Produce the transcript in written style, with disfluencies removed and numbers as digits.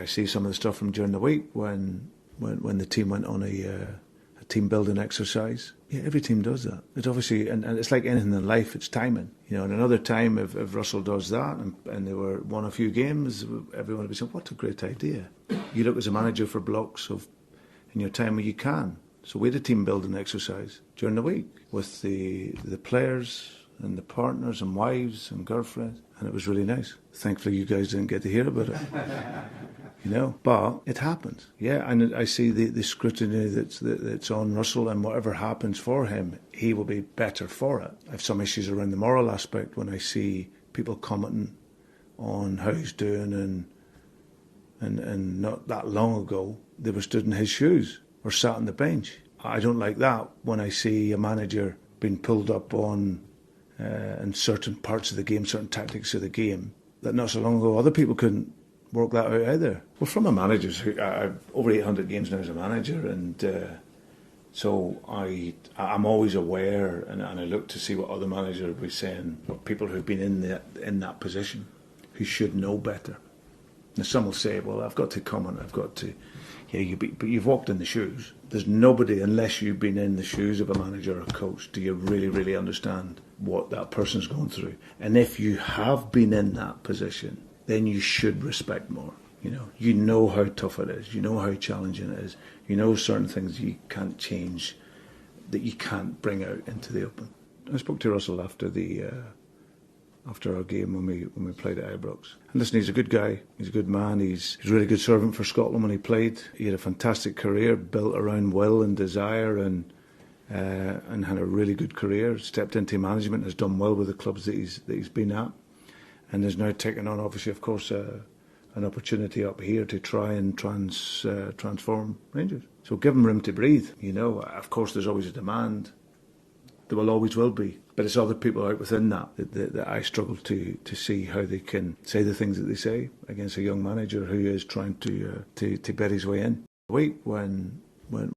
see some of the stuff from during the week when the team went on a team building exercise. Yeah, every team does that. It's obviously, and it's like anything in life, it's timing. And another time, if Russell does that and they won a few games, everyone would be saying, what a great idea. You look as a manager for blocks in your time where you can. So we had a team building exercise during the week with the players and the partners and wives and girlfriends, and it was really nice. Thankfully you guys didn't get to hear about it. But it happens. Yeah, and I see the scrutiny that's on Russell, and whatever happens for him, he will be better for it. I have some issues around the moral aspect when I see people commenting on how he's doing, and not that long ago they were stood in his shoes or sat on the bench. I don't like that when I see a manager being pulled up on in certain parts of the game, certain tactics of the game, that not so long ago other people couldn't work that out either. Well, from a manager, I've over 800 games now as a manager, and so I'm always aware, and I look to see what other managers will be saying, or people who've been in that position, who should know better. Now some will say, well, I've got to comment, I've got to, but you've walked in the shoes. There's nobody, unless you've been in the shoes of a manager or a coach, do you really, really understand what that person's going through. And if you have been in that position, then you should respect more. You know how tough it is. You know how challenging it is. You know certain things you can't change, that you can't bring out into the open. I spoke to Russell after our game when we played at Ibrox. And listen, he's a good guy. He's a good man. He's a really good servant for Scotland when he played. He had a fantastic career built around will and desire, and had a really good career. Stepped into management, has done well with the clubs that he's been at, and is now taking on, obviously, of course, an opportunity up here to try and transform Rangers. So give him room to breathe. Of course, there's always a demand. There always will be. But it's other people out within that I struggle to see how they can say the things that they say against a young manager who is trying to bet his way in. The week when